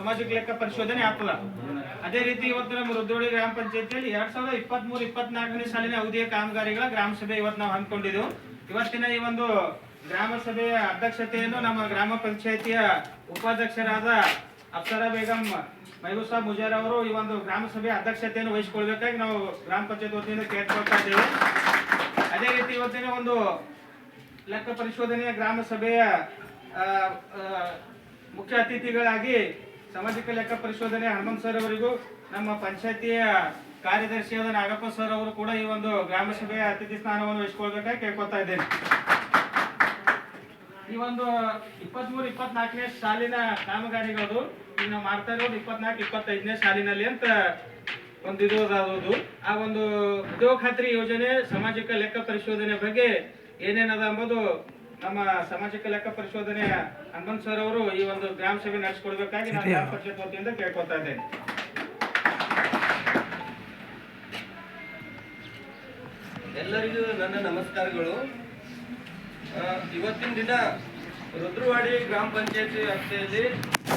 ಸಾಮಾಜಿಕ ಲೆಕ್ಕ ಪರಿಶೋಧನೆ ಆಗ್ತದ. ಅದೇ ರೀತಿ ಇವತ್ತು ನಮ್ಮ ರುದ್ರೋಳಿ ಗ್ರಾಮ ಪಂಚಾಯತಿಯಲ್ಲಿ 2023-24ನೇ ಸಾಲಿನ ಅವಧಿಯ ಕಾಮಗಾರಿಗಳ ಗ್ರಾಮ ಸಭೆ ಇವತ್ತು ನಾವು ಹಮ್ಮಿಕೊಂಡಿದ್ದೆವು. ಇವತ್ತಿನ ಈ ಒಂದು ಗ್ರಾಮ ಸಭೆಯ ಅಧ್ಯಕ್ಷತೆಯನ್ನು ನಮ್ಮ ಗ್ರಾಮ ಪಂಚಾಯತಿಯ ಉಪಾಧ್ಯಕ್ಷರಾದ ಅಪ್ಸರಾ ಬೇಗಂ ಮೆಹಬೂಬ್ ಸಾಬ್ ಮುಜಾರ್ ಅವರು ಈ ಒಂದು ಗ್ರಾಮ ಸಭೆಯ ಅಧ್ಯಕ್ಷತೆಯನ್ನು ವಹಿಸಿಕೊಳ್ಬೇಕಾಗಿ ನಾವು ಗ್ರಾಮ ಪಂಚಾಯತ್ ವತಿಯಿಂದ ಕೇಳ್ಕೊಳ್ತಾ ಇದ್ದೇವೆ. ಅದೇ ರೀತಿ ಇವತ್ತಿನ ಒಂದು ಲೆಕ್ಕ ಪರಿಶೋಧನೆಯ ಗ್ರಾಮ ಸಭೆಯ ಮುಖ್ಯ ಅತಿಥಿಗಳಾಗಿ ಸಾಮಾಜಿಕ ಲೆಕ್ಕ ಪರಿಶೋಧನೆ ಹನುಮಂತ್ ಸರ್ ಅವರಿಗೂ ನಮ್ಮ ಪಂಚಾಯತಿಯ ಕಾರ್ಯದರ್ಶಿಯಾದ ನಾಗಪ್ಪ ಸರ್ ಅವರು ಕೂಡ ಈ ಒಂದು ಗ್ರಾಮ ಸಭೆಯ ಅತಿಥಿ ಸ್ಥಾನವನ್ನು ವಹಿಸಿಕೊಳ್ಬೇಕಾಗಿ ಕೇಳ್ಕೊತಾ ಇದ್ದೇನೆ. ಈ ಒಂದು 23-24ನೇ ಸಾಲಿನ ಕಾಮಗಾರಿಗಳು ಈಗ ನಾವು ಮಾಡ್ತಾ ಇರೋದು 24-25ನೇ ಸಾಲಿನಲ್ಲಿ ಅಂತ ಒಂದು ಇರೋದು. ಆ ಒಂದು ಉದ್ಯೋಗ ಖಾತ್ರಿ ಯೋಜನೆ ಸಾಮಾಜಿಕ ಲೆಕ್ಕ ಪರಿಶೋಧನೆ ಬಗ್ಗೆ ಏನೇನದ ಎಂಬುದು ನಮ್ಮ ಸಾಮಾಜಿಕ ಲೆಕ್ಕ ಪರಿಶೋಧನೆಯ ಹನುಮಂತ್ ಸರ್ ಅವರು ಈ ಒಂದು ಗ್ರಾಮ ಸಭೆ ನಡೆಸಿಕೊಡ್ಬೇಕಾಗಿ ನಾನು ಗ್ರಾಮ ಪಂಚಾಯತ್ ವತಿಯಿಂದ ಕೇಳ್ಕೊತಾ ಇದ್ದೇನೆ. ಎಲ್ಲರಿಗೂ ನನ್ನ ನಮಸ್ಕಾರಗಳು. ಇವತ್ತಿನ ದಿನ ರುದ್ರವಾಡಿ ಗ್ರಾಮ ಪಂಚಾಯತಿ ವ್ಯಾಪ್ತಿಯಲ್ಲಿ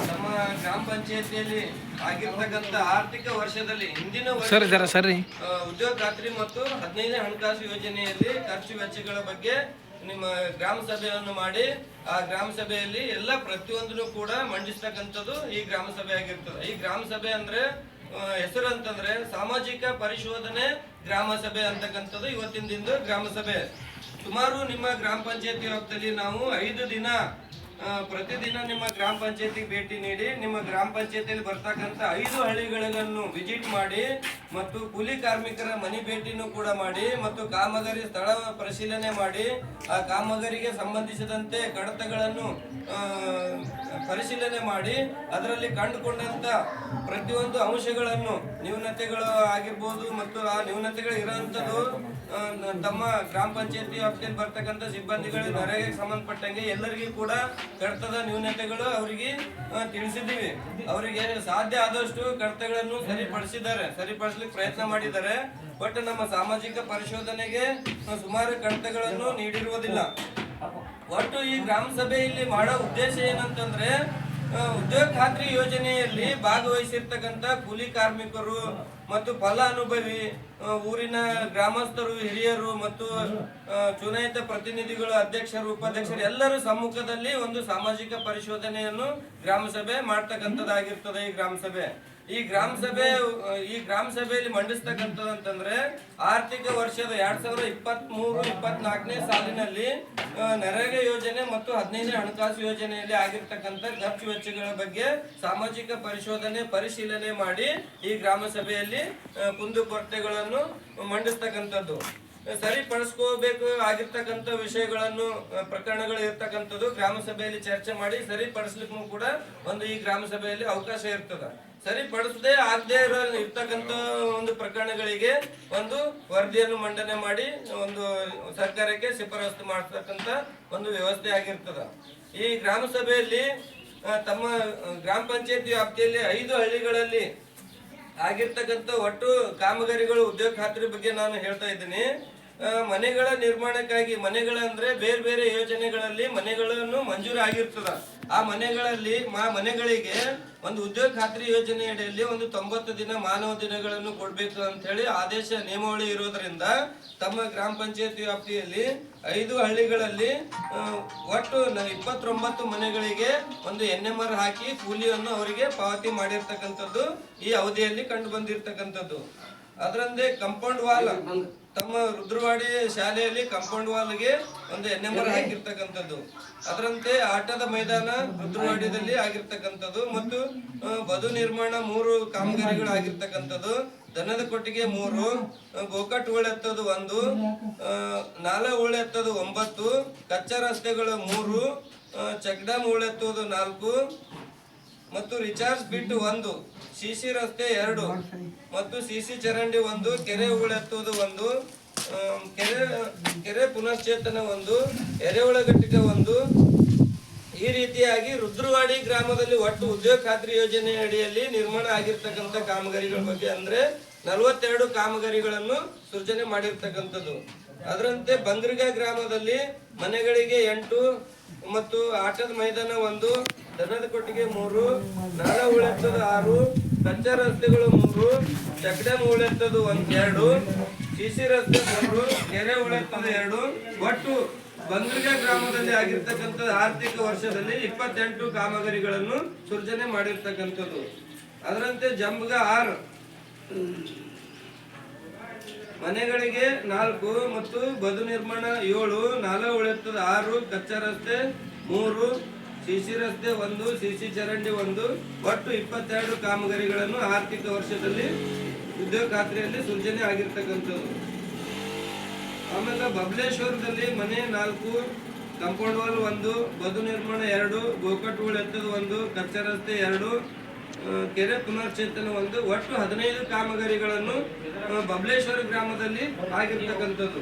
ನಮ್ಮ ಗ್ರಾಮ ಪಂಚಾಯತಿಯಲ್ಲಿ ಆಗಿರ್ತಕ್ಕಂಥ ಆರ್ಥಿಕ ವರ್ಷದಲ್ಲಿ ಹಿಂದಿನ ವರ್ಷ ಉದ್ಯೋಗ ಖಾತ್ರಿ ಮತ್ತು 15ನೇ ಹಣಕಾಸು ಯೋಜನೆಯಲ್ಲಿ ಖರ್ಚು ವೆಚ್ಚಗಳ ಬಗ್ಗೆ ನಿಮ್ಮ ಗ್ರಾಮ ಸಭೆಯನ್ನು ಮಾಡಿ ಆ ಗ್ರಾಮ ಸಭೆಯಲ್ಲಿ ಎಲ್ಲ ಪ್ರತಿಯೊಂದನ್ನು ಕೂಡ ಮಂಡಿಸ್ತಕ್ಕಂಥದ್ದು ಈ ಗ್ರಾಮ ಸಭೆ ಆಗಿರ್ತದೆ. ಈ ಗ್ರಾಮ ಸಭೆ ಅಂದ್ರೆ ಹೆಸರು ಅಂತಂದ್ರೆ ಸಾಮಾಜಿಕ ಪರಿಶೋಧನೆ ಗ್ರಾಮ ಸಭೆ ಅಂತಕ್ಕಂಥದ್ದು ಇವತ್ತಿನ ದಿನದ ಗ್ರಾಮ ಸಭೆ. ಸುಮಾರು ನಿಮ್ಮ ಗ್ರಾಮ ಪಂಚಾಯತಿ ವ್ಯಾಪ್ತಿಯಲ್ಲಿ ನಾವು 5 ದಿನ ಪ್ರತಿದಿನ ನಿಮ್ಮ ಗ್ರಾಮ ಪಂಚಾಯತಿಗೆ ಭೇಟಿ ನೀಡಿ ನಿಮ್ಮ ಗ್ರಾಮ ಪಂಚಾಯತಿಯಲ್ಲಿ ಬರ್ತಕ್ಕಂಥ 5 ಹಳ್ಳಿಗಳನ್ನು ವಿಸಿಟ್ ಮಾಡಿ ಮತ್ತು ಕೂಲಿ ಕಾರ್ಮಿಕರ ಮನೆ ಭೇಟಿನೂ ಕೂಡ ಮಾಡಿ ಮತ್ತು ಕಾಮಗಾರಿ ಸ್ಥಳ ಪರಿಶೀಲನೆ ಮಾಡಿ ಆ ಕಾಮಗಾರಿಗೆ ಸಂಬಂಧಿಸಿದಂತೆ ಕಡತಗಳನ್ನು ಪರಿಶೀಲನೆ ಮಾಡಿ ಅದರಲ್ಲಿ ಕಂಡುಕೊಂಡಂತ ಪ್ರತಿಯೊಂದು ಅಂಶಗಳನ್ನು ನ್ಯೂನತೆಗಳು ಆಗಿರ್ಬೋದು ಮತ್ತು ಆ ನ್ಯೂನತೆಗಳು ಇರುವಂಥದ್ದು ತಮ್ಮ ಗ್ರಾಮ ಪಂಚಾಯತಿ ವ್ಯಾಪ್ತಿಯಲ್ಲಿ ಬರ್ತಕ್ಕಂಥ ಸಿಬ್ಬಂದಿಗಳು ನರೇಗಾಗೆ ಸಂಬಂಧಪಟ್ಟಂಗೆ ಎಲ್ಲರಿಗೂ ಕೂಡ ಕಡತದ ನ್ಯೂನತೆಗಳು ಅವರಿಗೆ ತಿಳಿಸಿದ್ದೀವಿ. ಅವರಿಗೆ ಸಾಧ್ಯ ಆದಷ್ಟು ಕಡತಗಳನ್ನು ಸರಿಪಡಿಸ್ಲಿಕ್ಕೆ ಪ್ರಯತ್ನ ಮಾಡಿದ್ದಾರೆ. ಬಟ್ ನಮ್ಮ ಸಾಮಾಜಿಕ ಪರಿಶೋಧನೆಗೆ ಸುಮಾರು ಕಡತಗಳನ್ನು ನೀಡಿರುವುದಿಲ್ಲ. ಒಟ್ಟು ಈ ಗ್ರಾಮ ಸಭೆಯಲ್ಲಿ ಮಾಡೋ ಉದ್ದೇಶ ಏನಂತಂದ್ರೆ ಉದ್ಯೋಗ ಖಾತ್ರಿ ಯೋಜನೆಯಲ್ಲಿ ಭಾಗವಹಿಸಿರ್ತಕ್ಕಂಥ ಕೂಲಿ ಕಾರ್ಮಿಕರು ಮತ್ತು ಫಲಾನುಭವಿ ಊರಿನ ಗ್ರಾಮಸ್ಥರು ಹಿರಿಯರು ಮತ್ತು ಚುನಾಯಿತ ಪ್ರತಿನಿಧಿಗಳು ಅಧ್ಯಕ್ಷರು ಉಪಾಧ್ಯಕ್ಷರು ಎಲ್ಲರ ಸಮ್ಮುಖದಲ್ಲಿ ಒಂದು ಸಾಮಾಜಿಕ ಪರಿಶೋಧನೆಯನ್ನು ಗ್ರಾಮ ಸಭೆ ಮಾಡ್ತಕ್ಕಂಥದ್ದಾಗಿರ್ತದೆ. ಈ ಗ್ರಾಮ ಸಭೆಯಲ್ಲಿ ಮಂಡಿಸ್ತಕ್ಕಂಥದ್ದು ಅಂತಂದ್ರೆ ಆರ್ಥಿಕ ವರ್ಷದ 2023-24ನೇ ಸಾಲಿನಲ್ಲಿ ನರೇಗಾ ಯೋಜನೆ ಮತ್ತು 15ನೇ ಹಣಕಾಸು ಯೋಜನೆಯಲ್ಲಿ ಆಗಿರ್ತಕ್ಕಂಥ ಖರ್ಚು ವೆಚ್ಚಗಳ ಬಗ್ಗೆ ಸಾಮಾಜಿಕ ಪರಿಶೀಲನೆ ಮಾಡಿ ಈ ಗ್ರಾಮ ಸಭೆಯಲ್ಲಿ ಕುಂದುಕೊರತೆಗಳನ್ನು ಮಂಡಿಸ್ತಕ್ಕಂಥದ್ದು. ಸರಿಪಡಿಸ್ಕೋಬೇಕು ಆಗಿರ್ತಕ್ಕಂಥ ವಿಷಯಗಳನ್ನು ಪ್ರಕರಣಗಳು ಇರ್ತಕ್ಕಂಥದ್ದು ಗ್ರಾಮ ಸಭೆಯಲ್ಲಿ ಚರ್ಚೆ ಮಾಡಿ ಸರಿಪಡಿಸ್ಲಿಕ್ಕೂ ಕೂಡ ಒಂದು ಈ ಗ್ರಾಮ ಸಭೆಯಲ್ಲಿ ಅವಕಾಶ ಇರ್ತದೆ. ಸರಿಪಡಿಸದೆ ಆಗದೆ ಇರ್ತಕ್ಕಂಥ ಒಂದು ಪ್ರಕರಣಗಳಿಗೆ ಒಂದು ವರದಿಯನ್ನು ಮಂಡನೆ ಮಾಡಿ ಒಂದು ಸರ್ಕಾರಕ್ಕೆ ಶಿಫಾರಸು ಮಾಡತಕ್ಕಂಥ ಒಂದು ವ್ಯವಸ್ಥೆ ಆಗಿರ್ತದ. ಈ ಗ್ರಾಮ ಸಭೆಯಲ್ಲಿ ತಮ್ಮ ಗ್ರಾಮ ಪಂಚಾಯತಿ ವ್ಯಾಪ್ತಿಯಲ್ಲಿ 5 ಹಳ್ಳಿಗಳಲ್ಲಿ ಆಗಿರ್ತಕ್ಕಂಥ ಒಟ್ಟು ಕಾಮಗಾರಿಗಳು ಉದ್ಯೋಗ ಖಾತ್ರಿ ಬಗ್ಗೆ ನಾನು ಹೇಳ್ತಾ ಇದ್ದೀನಿ. ಮನೆಗಳ ನಿರ್ಮಾಣಕ್ಕಾಗಿ ಮನೆಗಳಂದ್ರೆ ಬೇರೆ ಬೇರೆ ಯೋಜನೆಗಳಲ್ಲಿ ಮನೆಗಳನ್ನು ಮಂಜೂರು ಆಗಿರ್ತದ. ಆ ಮನೆಗಳಿಗೆ ಒಂದು ಉದ್ಯೋಗ ಖಾತ್ರಿ ಯೋಜನೆಯಡಿಯಲ್ಲಿ ಒಂದು 90 ದಿನ ಮಾನವ ದಿನಗಳನ್ನು ಕೊಡ್ಬೇಕು ಅಂತ ಹೇಳಿ ಆದೇಶ ನಿಯಮಾವಳಿ ಇರೋದ್ರಿಂದ ತಮ್ಮ ಗ್ರಾಮ ಪಂಚಾಯತಿ ವ್ಯಾಪ್ತಿಯಲ್ಲಿ 5 ಹಳ್ಳಿಗಳಲ್ಲಿ ಒಟ್ಟು 29 ಮನೆಗಳಿಗೆ ಒಂದು NMR ಹಾಕಿ ಕೂಲಿಯನ್ನು ಅವರಿಗೆ ಪಾವತಿ ಮಾಡಿರ್ತಕ್ಕಂಥದ್ದು ಈ ಅವಧಿಯಲ್ಲಿ ಕಂಡು ಬಂದಿರತಕ್ಕಂಥದ್ದು. ಅದರಂತೆ ಕಾಂಪೌಂಡ್ ವಾಲ್ ತಮ್ಮ ರುದ್ರವಾಡಿ ಶಾಲೆಯಲ್ಲಿ ಕಾಂಪೌಂಡ್ ವಾಲ್ಗೆ ಒಂದು NMR ಹಾಕಿರ್ತಕ್ಕಂಥದ್ದು. ಅದರಂತೆ ಆಟದ ಮೈದಾನ ರುದ್ರವಾಡಿಯಲ್ಲಿ ಆಗಿರ್ತಕ್ಕಂಥದ್ದು ಮತ್ತು ಬದು ನಿರ್ಮಾಣ 3 ಕಾಮಗಾರಿಗಳು ಆಗಿರ್ತಕ್ಕಂಥದ್ದು. ದನದ ಕೊಟ್ಟಿಗೆ 3, ಗೋಕಟ್ ಉಳೆತ್ತದು 1, ನಾಲ ಉಳೆತ್ತದು 9, ಕಚ್ಚಾ ರಸ್ತೆಗಳು 3, ಚೆಕ್ ಡ್ಯಾಮ್ ಉಳೆತ್ತುವುದು 4 ಮತ್ತು ರಿಚಾರ್ಜ್ ಬಿಟ್ 1, ಸಿಸಿ ರಸ್ತೆ 2 ಮತ್ತು ಸಿಸಿ ಚರಂಡಿ 1, ಕೆರೆ ಉಳೆತ್ತುವುದು 1, ಕೆರೆ ಪುನಶ್ಚೇತನ 1, ಎರೆಹುಳ ಘಟಕ 1. ಈ ರೀತಿಯಾಗಿ ರುದ್ರವಾಡಿ ಗ್ರಾಮದಲ್ಲಿ ಒಟ್ಟು ಉದ್ಯೋಗ ಖಾತ್ರಿ ಯೋಜನೆ ಅಡಿಯಲ್ಲಿ ನಿರ್ಮಾಣ ಆಗಿರ್ತಕ್ಕಂಥ ಕಾಮಗಾರಿಗಳ ಬಗ್ಗೆ ಅಂದ್ರೆ 42 ಕಾಮಗಾರಿಗಳನ್ನು ಸೃಜನೆ ಮಾಡಿರ್ತಕ್ಕಂಥದ್ದು. ಅದರಂತೆ ಬಂಗ್ರಿಗಾ ಗ್ರಾಮದಲ್ಲಿ ಮನೆಗಳಿಗೆ 8 ಮತ್ತು ಆಟದ ಮೈದಾನ 1, ದನದ ಕೊಟ್ಟಿಗೆ 3, ನಾಲ ಉಳೆತ್ತದು 6, ಕಚ್ಚಾ ರಸ್ತೆಗಳು 3, ಚೆಕ್ಡ್ಯಾಮ್ ಉಳೆತ್ತದು 2, ಸಿಸಿ ರಸ್ತೆ 3, ಕೆರೆ ಉಳೆತ್ತದು 2. ಒಟ್ಟು ಬಂದ್ರಿಗ ಗ್ರಾಮದಲ್ಲಿ ಆಗಿರ್ತಕ್ಕಂಥ ಆರ್ಥಿಕ ವರ್ಷದಲ್ಲಿ 28 ಕಾಮಗಾರಿಗಳನ್ನು ಸೃಜನೆ ಮಾಡಿರ್ತಕ್ಕಂಥದ್ದು. ಅದರಂತೆ ಜಂಬಗ 6 ಮನೆಗಳಿಗೆ 4 ಮತ್ತು ಬದು ನಿರ್ಮಾಣ 7, ನಾಲ ಉಳೆತ್ತದ 6, ಕಚ್ಚಾ ರಸ್ತೆ 3, ಸಿಸಿ ರಸ್ತೆ 1, ಸಿಸಿ ಚರಂಡಿ 1. ಒಟ್ಟು 22 ಕಾಮಗಾರಿಗಳನ್ನು ಆರ್ಥಿಕ ವರ್ಷದಲ್ಲಿ ಉದ್ಯೋಗ ಖಾತ್ರಿಯಲ್ಲಿ ಸೃಜನೆ ಆಗಿರ್ತಕ್ಕಂಥದ್ದು. ಆಮೇಲೆ ಬಬಲೇಶ್ವರದಲ್ಲಿ ಮನೆ 4, ಕಾಂಪೌಂಡ್ ವಾಲ್ 1, ಬದು ನಿರ್ಮಾಣ 2, ಗೋಕಟ್ಟು ಉಳೆತ್ತದ 1, ಕಚ್ಚಾ ರಸ್ತೆ 2, ಕೆರೆ ಪುನರ್ಚೇತನ 1. ಒಟ್ಟು 15 ಕಾಮಗಾರಿಗಳನ್ನು ಬಬಲೇಶ್ವರ ಗ್ರಾಮದಲ್ಲಿ ಆಗಿರ್ತಕ್ಕಂಥದ್ದು.